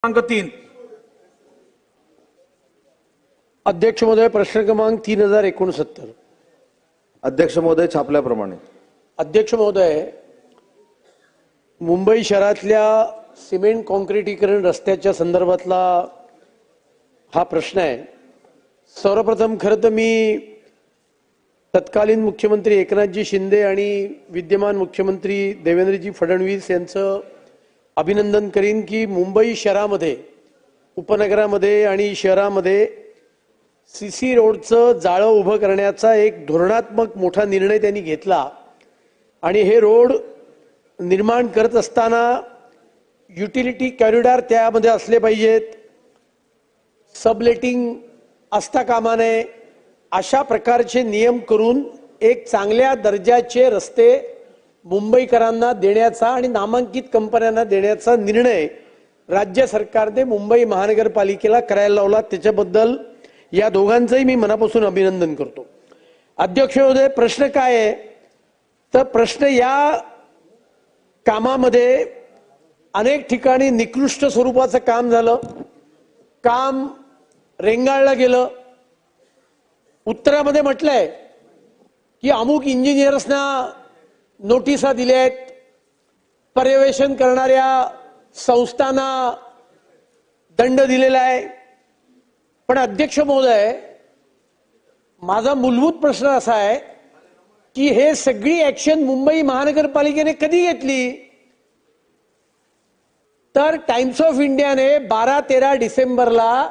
क्रमांक 3। अध्यक्ष महोदय, प्रश्न क्रमांक 3069। अध्यक्ष महोदय, छापल्याप्रमाणे अध्यक्ष महोदय, मुंबई शहरातल्या सिमेंट कॉन्क्रिटीकरण रस्त्याच्या संदर्भातला हा प्रश्न आहे। सर्वप्रथम खरं तर मी तत्कालीन मुख्यमंत्री एकनाथजी शिंदे आणि विद्यमान मुख्यमंत्री देवेंद्रजी फडणवीस यांचं अभिनंदन करीन की मुंबई शहरामध्ये, उपनगरामध्ये आणि शहरामध्ये सीसी रोडचं जाळं उभं करण्याचा एक धोरणात्मक मोठा निर्णय त्यांनी घेतला आणि हे रोड निर्माण करत असताना युटिलिटी कॉरिडॉर त्यामध्ये असले पाहिजेत, सबलेटिंग असता कामा नये, अशा प्रकारचे नियम करून एक चांगल्या दर्जाचे रस्ते मुंबईकरांना देण्याचा आणि नामांकित कंपन्यांना देण्याचा निर्णय राज्य सरकारने मुंबई महानगरपालिकेला करायला लावला। त्याच्याबद्दल या दोघांचंही मी मनापासून अभिनंदन करतो। अध्यक्ष महोदय, प्रश्न काय आहे तर प्रश्न या कामामध्ये अनेक ठिकाणी निकृष्ट स्वरूपाचं काम झालं, काम रेंगाळलं गेलं। उत्तरामध्ये म्हटलंय की अमुक इंजिनियर्सना नोटिसा दिल्या आहेत, पर्यवेक्षण करणाऱ्या संस्थांना दंड दिलेला आहे। पण अध्यक्ष महोदय, माझा मूलभूत प्रश्न असा आहे की हे सगळी ऍक्शन मुंबई महानगरपालिकेने कधी घेतली? तर टाइम्स ऑफ इंडियाने 12-13 डिसेंबरला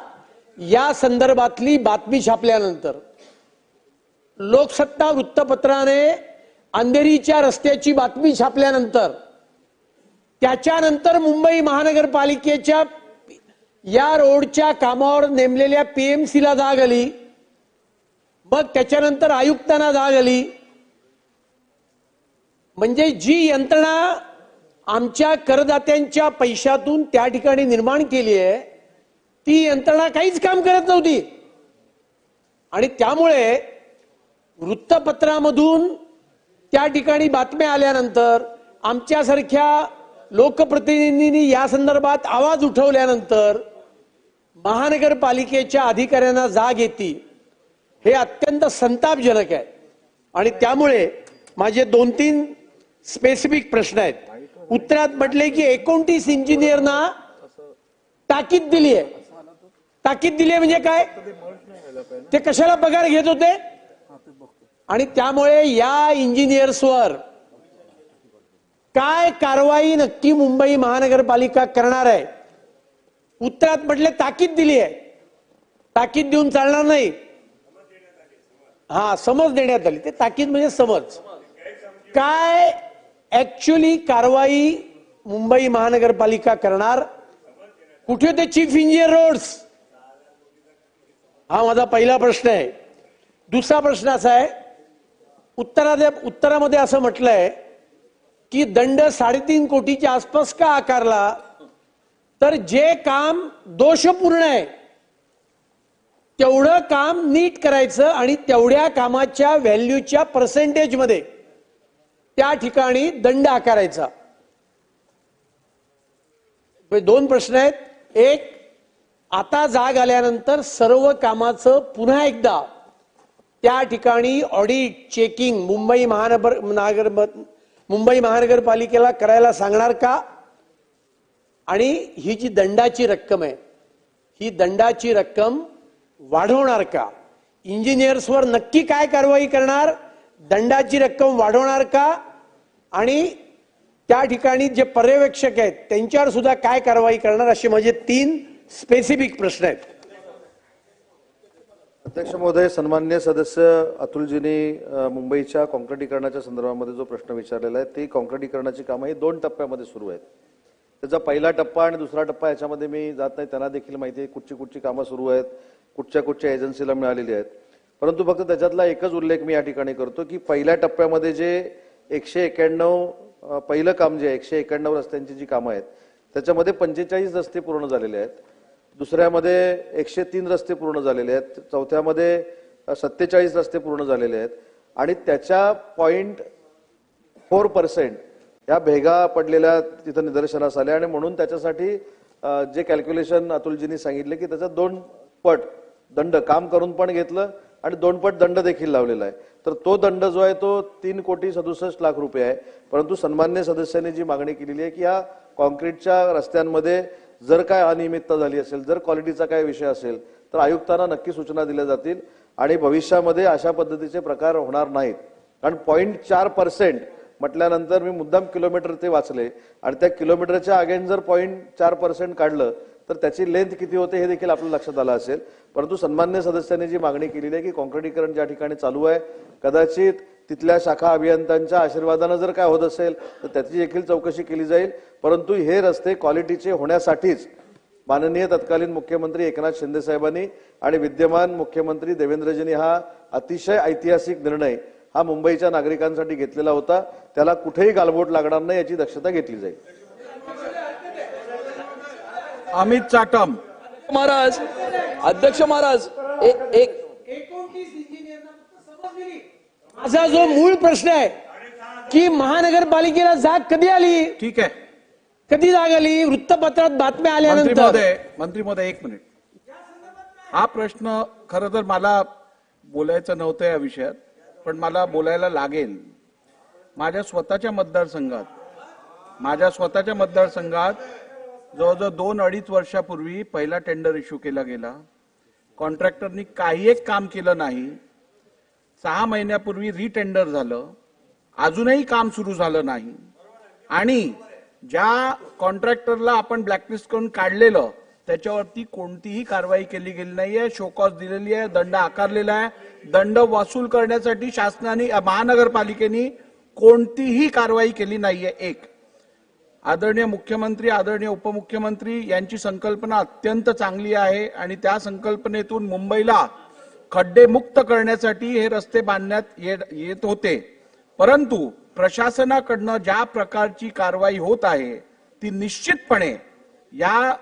या संदर्भातली बातमी छापल्यानंतर, लोकसत्ता वृत्तपत्राने अंधेरीच्या रस्त्याची बातमी छापल्यानंतर, त्याच्यानंतर मुंबई महानगरपालिकेच्या या रोडच्या कामावर नेमलेल्या पीएमसीला जाग आली, मग त्याच्यानंतर आयुक्तांना जाग आली। म्हणजे जी यंत्रणा आमच्या करदात्यांच्या पैशातून त्या ठिकाणी निर्माण केली आहे, ती यंत्रणा काहीच काम करत नव्हती। आणि त्यामुळे वृत्तपत्रामधून त्या ठिकाणी बातम्या आल्यानंतर, आमच्यासारख्या लोकप्रतिनिधींनी या संदर्भात आवाज उठवल्यानंतर महानगरपालिकेच्या अधिकाऱ्यांना जाग येते, हे अत्यंत संतापजनक आहे। आणि त्यामुळे माझे 2-3 स्पेसिफिक प्रश्न आहेत। उत्तरात म्हटले की 29 इंजिनियरना ताकीद दिली आहे। ताकीद दिली आहे म्हणजे काय? ते कशाला पगार घेत होते? आणि त्यामुळे या इंजिनियर्सवर काय कारवाई नक्की मुंबई महानगरपालिका करणार आहे? उत्तरात म्हटले ताकीद दिली आहे, ताकीद देऊन चालणार नाही। हा, समज देण्यात आली, ते ताकीद म्हणजे समज। काय ऍक्च्युअली कारवाई मुंबई महानगरपालिका करणार? कुठे होते चीफ इंजिनियर रोड्स? हा माझा पहिला प्रश्न आहे। दुसरा प्रश्न असा आहे, उत्तरामध्ये असं म्हटलंय की दंड 3.5 कोटीच्या आसपास का आकारला? तर जे काम दोषपूर्ण आहे तेवढं काम नीट करायचं आणि तेवढ्या कामाच्या व्हॅल्यूच्या पर्सेंटेज मध्ये त्या ठिकाणी दंड आकारायचा। 2 प्रश्न आहेत। एक, आता जाग आल्यानंतर सर्व कामाचं पुन्हा एकदा त्या ठिकाणी ऑडिट चेकिंग मुंबई महानगरपालिकेला करायला सांगणार का? आणि ही जी दंडाची रक्कम आहे, ही दंडाची रक्कम वाढवणार का? इंजिनियर्सवर नक्की काय कारवाई करणार? दंडाची रक्कम वाढवणार का? आणि त्या ठिकाणी जे पर्यवेक्षक आहेत त्यांच्यावर सुद्धा काय कारवाई करणार? असे माझे 3 स्पेसिफिक प्रश्न आहेत। अध्यक्ष महोदय, सन्माननीय सदस्य अतुलजींनी मुंबईच्या कॉन्क्रिटीकरणाच्या संदर्भामध्ये जो प्रश्न विचारलेला आहे, ती कॉन्क्रिटीकरणाची कामं ही 2 टप्प्यामध्ये सुरू आहेत। त्याचा पहिला टप्पा आणि दुसरा टप्पा याच्यामध्ये मी जात नाही, त्यांना देखील माहिती आहे कुठची कामं सुरू आहेत, कुठच्या एजन्सीला मिळालेली आहेत। परंतु फक्त त्याच्यातला एकच उल्लेख मी या ठिकाणी करतो की पहिल्या टप्प्यामध्ये जे 191 पहिलं काम जे 191 रस्त्यांची जी कामं आहेत त्याच्यामध्ये 45 रस्ते पूर्ण झालेले आहेत, दुसऱ्यामध्ये 103 रस्ते पूर्ण झालेले आहेत, चौथ्यामध्ये 47 रस्ते पूर्ण झालेले आहेत आणि त्याच्या 0.4% या भेगा पडलेल्या तिथं निदर्शनास आल्या आणि म्हणून त्याच्यासाठी जे कॅल्क्युलेशन अतुलजींनी सांगितले की त्याचा 2 पट दंड काम करून पण घेतलं आणि 2 पट दंड देखील लावलेला आहे. तर तो दंड जो आहे तो 3,67,00,000 रुपये आहे. परंतु सन्मान्य सदस्यांनी जी मागणी केलेली आहे की या कॉन्क्रीटच्या रस्त्यांमध्ये जर काय अनियमितता झाली असेल, जर क्वालिटीचा काय विषय असेल तर आयुक्तांना नक्की सूचना दिल्या जातील आणि भविष्यामध्ये अशा पद्धतीचे प्रकार होणार नाहीत. कारण 0.4% म्हटल्यानंतर मी मुद्दाम किलोमीटर ते वाचले आणि त्या किलोमीटरच्या अगेन जर 0.4% काढलं तर त्याची लेंथ किती होते हे देखील आपल्या लक्षात आलं असेल. परंतु सन्मान्य सदस्यांनी जी मागणी केलेली आहे की कॉन्क्रिटीकरण ज्या ठिकाणी चालू आहे कदाचित तिथल्या शाखा अभियंत्यांच्या आशीर्वादानं जर काय होत असेल तर त्याची देखील चौकशी केली जाईल. परंतु हे रस्ते क्वालिटीचे होण्यासाठीच माननीय तत्कालीन मुख्यमंत्री एकनाथ शिंदे साहेबांनी आणि विद्यमान मुख्यमंत्री देवेंद्रजींनी हा अतिशय ऐतिहासिक निर्णय हा मुंबईच्या नागरिकांसाठी घेतलेला होता. त्याला कुठेही गालबोट लागणार नाही याची दक्षता घेतली जाईल. अमित चाटम महाराज, अध्यक्ष महाराज, एक माझा जो मूळ प्रश्न आहे की महानगरपालिकेला जाग कधी आली, ठीक आहे. कधी जाग आली, वृत्तपत्रात बातम्या आल्यानंतर. मंत्री महोदय 1 मिनिट. हा प्रश्न खरं तर मला बोलायचं नव्हतं या विषयात, पण मला बोलायला लागेल. माझ्या स्वतःच्या मतदारसंघात जवळजवळ 2-2.5 वर्षापूर्वी पहिला टेंडर इश्यू केला गेला. कॉन्ट्रॅक्टरनी काही एक काम केलं नाही. 6 महिन्यापूर्वी रिटेंडर झालं, अजूनही काम सुरू झालं नाही. आणि ज्या कॉन्ट्रॅक्टरला आपण ब्लॅकलिस्ट करून काढलेलं त्याच्यावरती कोणतीही कारवाई केली गेली नाहीये. शोकॉज दिलेली आहे, दंड आकारलेला आहे. दंड वसूल करण्यासाठी शासनाने महानगरपालिकेने कोणतीही कारवाई केली नाहीये. एक, आदरणीय मुख्यमंत्री, आदरणीय उपमुख्यमंत्री यांची संकल्पना अत्यंत चांगली आहे आणि त्या संकल्पनेतून मुंबईला खड्डे मुक्त करण्यासाठी हे रस्ते बांधण्यात येत होते. परंतु प्रशासनाकडनं ज्या प्रकारची कारवाई होत आहे ती निश्चितपणे या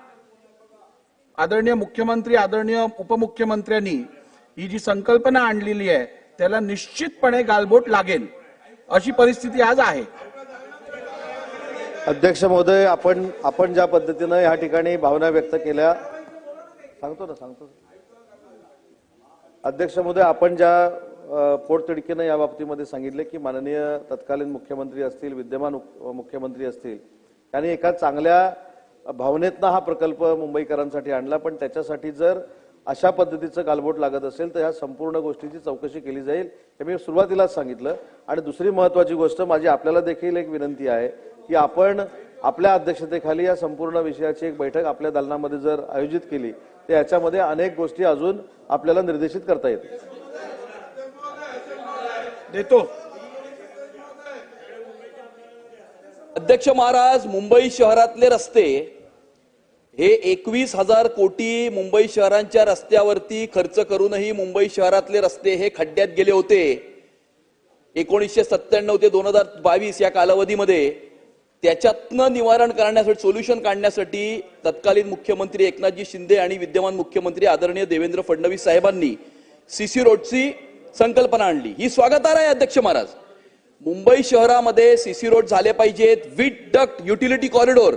आदरणीय मुख्यमंत्री, आदरणीय उपमुख्यमंत्र्यांनी ही जी संकल्पना आणलेली आहे त्याला निश्चितपणे गालबोट लागेल अशी परिस्थिती आज आहे. अध्यक्ष महोदय, आपण ज्या पद्धतीनं या ठिकाणी भावना व्यक्त केल्या सांगतो. अध्यक्ष महोदय, आपण ज्या पोटतिडकीनं या बाबतीमध्ये सांगितले की माननीय तत्कालीन मुख्यमंत्री असतील, विद्यमान मुख्यमंत्री असतील, त्यांनी एका चांगल्या भावनेतनं हा प्रकल्प मुंबईकरांसाठी आणला. पण त्याच्यासाठी जर अशा पद्धतीचं गालबोट लागत असेल तर ह्या संपूर्ण गोष्टीची चौकशी केली जाईल हे मी सुरुवातीलाच सांगितलं. आणि दुसरी महत्वाची गोष्ट माझी आपल्याला देखील एक विनंती आहे की आपण आपल्या अध्यक्षतेखाली या संपूर्ण विषयाची एक बैठक आपल्या दालनामध्ये जर आयोजित केली तर याच्यामध्ये अनेक गोष्टी अजून आपल्याला निर्देशित करता येतील. देतो. अध्यक्ष महाराज, मुंबई शहरातले रस्ते हे 21,000 कोटी मुंबई शहरांच्या रस्त्यावरती खर्च करूनही मुंबई शहरातले रस्ते हे खड्ड्यात गेले होते. 1997 ते 2022 या कालावधीमध्ये त्याच्यातनं निवारण करण्यासाठी, सोल्युशन काढण्यासाठी तत्कालीन मुख्यमंत्री एकनाथजी शिंदे आणि विद्यमान मुख्यमंत्री आदरणीय देवेंद्र फडणवीस साहेबांनी सीसी रोडची संकल्पना आणली. ही स्वागतार्ह आहे अध्यक्ष महाराज. मुंबई शहरामध्ये सीसी रोड झाले पाहिजेत, with duct utility corridor.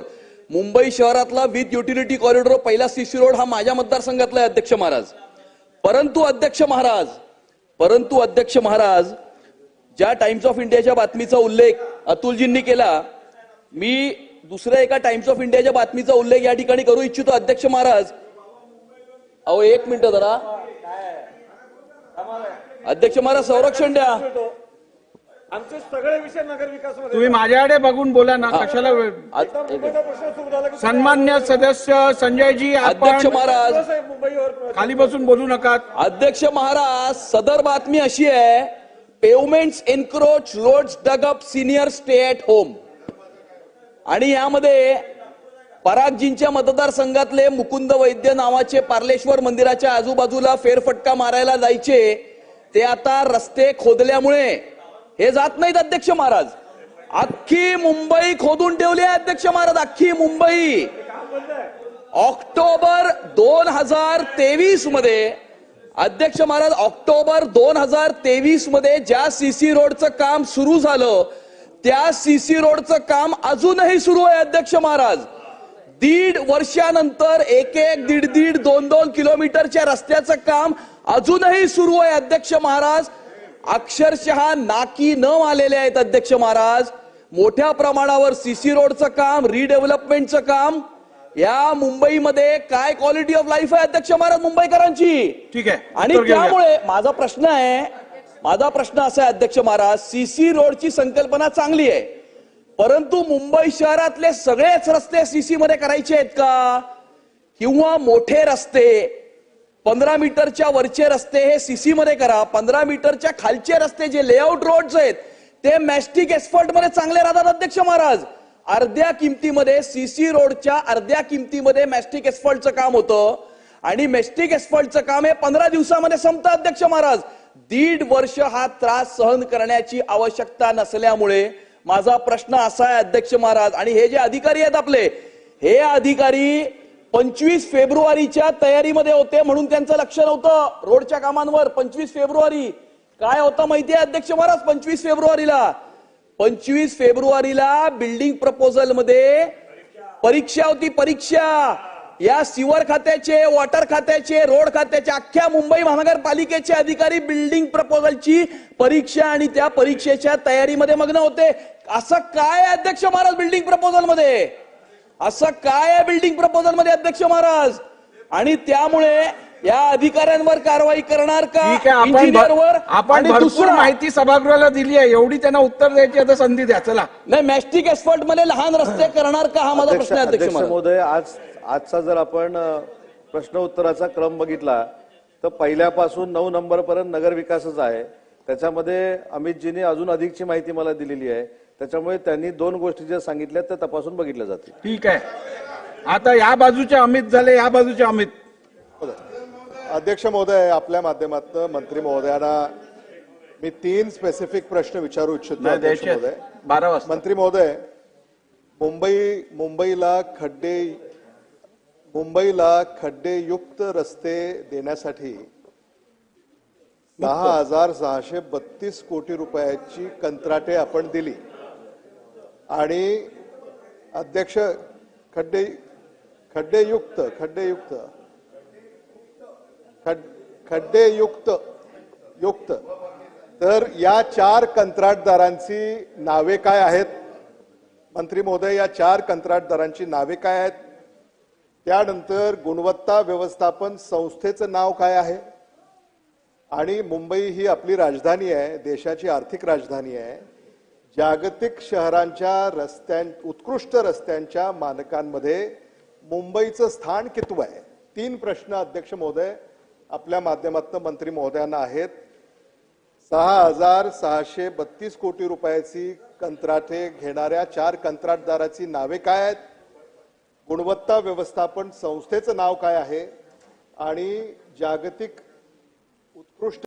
Mumbai शहरातला विथ युटिलिटी कॉरिडॉर पहिला सीसी रोड हा माझ्या मतदारसंघातला आहे अध्यक्ष महाराज. परंतु अध्यक्ष महाराज ज्या टाइम्स ऑफ इंडियाच्या बातमीचा उल्लेख अतुलजींनी केला, मी दुसऱ्या एका टाइम्स ऑफ इंडियाच्या बातमीचा उल्लेख या ठिकाणी करू इच्छितो अध्यक्ष महाराज. अहो 1 मिनिट जरा अध्यक्ष महाराज, संरक्षण द्या. आमचे सगळे विषय नगर विकासामध्ये. तुम्ही माझ्याकडे बघून बोला ना, कशाला सन्मान्य सदस्य संजयजी, अध्यक्ष महाराज मुंबईवर खाली बसून बोलू नका. अध्यक्ष महाराज, सदर बातमी अशी आहे, pavements encroach, roads dug up, senior stay at home. आणि यामध्ये परागजींच्या मतदारसंघातले मुकुंद वैद्य नावाचे पार्लेश्वर मंदिराच्या आजूबाजूला फेरफटका मारायला जायचे, ते आता रस्ते खोदल्यामुळे हे जात नाहीत अध्यक्ष महाराज. अख्खी मुंबई खोदून ठेवली आहे अध्यक्ष महाराज, अख्खी मुंबई. ऑक्टोबर 2023 मध्ये अध्यक्ष महाराज, ऑक्टोबर 2023 मध्ये ज्या सीसी रोडचं काम सुरू झालं त्या सीसी रोडचं काम अजूनही सुरू आहे अध्यक्ष महाराज. दीड वर्षानंतर एक दीड 2 किलोमीटरच्या रस्त्याचं काम अजूनही सुरू आहे अध्यक्ष महाराज. अक्षरशः नाकी न आलेले आहेत अध्यक्ष महाराज. मोठ्या प्रमाणावर सीसी रोडचं काम, रिडेव्हलपमेंटचं काम. या मुंबईमध्ये काय क्वालिटी ऑफ लाईफ आहे अध्यक्ष महाराज मुंबईकरांची. ठीक आहे, आणि उत्तर घेऊया. त्यामुळे माझा प्रश्न असा आहे अध्यक्ष महाराज, सीसी रोडची संकल्पना चांगली आहे, परंतु मुंबई शहरातले सगळेच रस्ते सीसी मध्ये करायचे आहेत का? किंवा मोठे रस्ते 15 मीटरच्या वरचे रस्ते हे सीसी मध्ये करा, 15 मीटरच्या खालचे रस्ते जे लेआउट रोड्स आहेत ते मॅस्टिक एस्फॉल्ट मध्ये चांगले राहतात अध्यक्ष महाराज. अर्ध्या किमतीमध्ये सीसी रोडच्या अर्ध्या किमतीमध्ये मॅस्टिक एस्फॉल्टचं काम होतं आणि मॅस्टिक एस्फॉल्टचं काम हे 15 दिवसामध्ये संपतं अध्यक्ष महाराज. दीड वर्ष हा त्रास सहन करण्याची आवश्यकता नसल्यामुळे माझा प्रश्न असा आहे अध्यक्ष महाराज, आणि हे जे अधिकारी आहेत आपले, हे अधिकारी 25 फेब्रुवारीच्या तयारीमध्ये होते म्हणून त्यांचं लक्ष नव्हतं रोडच्या कामांवर. 25 फेब्रुवारी काय होतं माहितीये अध्यक्ष महाराज? 25 फेब्रुवारीला बिल्डिंग प्रपोजल मध्ये परीक्षा होती, परीक्षा. या सिवर खात्याचे, वॉटर खात्याचे, रोड खात्याचे, अख्ख्या मुंबई महानगरपालिकेचे अधिकारी बिल्डिंग प्रपोजलची परीक्षा आणि त्या परीक्षेच्या तयारीमध्ये मग्न होते. असं काय अध्यक्ष महाराज बिल्डिंग प्रपोजल मध्ये? असं काय आहे बिल्डिंग प्रपोजल मध्ये अध्यक्ष महाराज? आणि त्यामुळे या अधिकाऱ्यांवर कारवाई करणार का? ठीक आहे, इंजिनियरवर? आपण आणि भरपूर दुसरं माहिती सभागृहाला दिली आहे, एवढी त्यांना उत्तर द्यायची आता संधी द्या. चला. नाही, मॅस्टिक एस्फॉल्ट मध्ये लहान रस्ते करणार का हा माझा प्रश्न आहे अध्यक्ष अध्यक्ष महाराज. महोदय, आजचा जर आपण प्रश्न उत्तराचा क्रम बघितला तर पहिल्यापासून 9 नंबर पर्यंत नगर विकासच आहे. त्याच्यामध्ये अमितजींनी अजून अधिकची माहिती मला दिलेली आहे. त्याच्यामुळे त्यांनी 2 गोष्टी ज्या सांगितल्या त्या तपासून बघितल्या जातील. ठीक आहे, आता या बाजूचे अमित झाले, या बाजूचे अमित. अध्यक्ष महोदय, आपल्या माध्यमातून मंत्री महोदयांना मी 3 स्पेसिफिक प्रश्न विचारू इच्छितो. नाही, अध्यक्ष द्यायचे. महोदय, 12 वाजता. मंत्री महोदय, मुंबईला खड्डेयुक्त रस्ते देण्यासाठी 10,632 कोटी रुपयाची कंत्राटे आपण दिली आणि अध्यक्ष युक्त तर या 4 कंत्राटदारांची नावे काय आहेत? मंत्री महोदय, या 4 कंत्राटदारांची नावे काय आहेत? त्यानंतर गुणवत्ता व्यवस्थापन संस्थेचं नाव काय आहे? आणि मुंबई ही आपली राजधानी आहे, देशाची आर्थिक राजधानी आहे. जागतिक शहरांच्या उत्कृष्ट रस्त्यांच्या मानकांमध्ये मुंबईचं स्थान कितवं आहे? 3 प्रश्न अध्यक्ष महोदय आपल्या माध्यमातून मंत्री महोदयांना आहेत. 6,632 कोटी रुपयाची कंत्राटे घेणाऱ्या 4 कंत्राटदाराची नावे काय आहेत? गुणवत्ता व्यवस्थापन संस्थेचं नाव काय आहे? आणि जागतिक उत्कृष्ट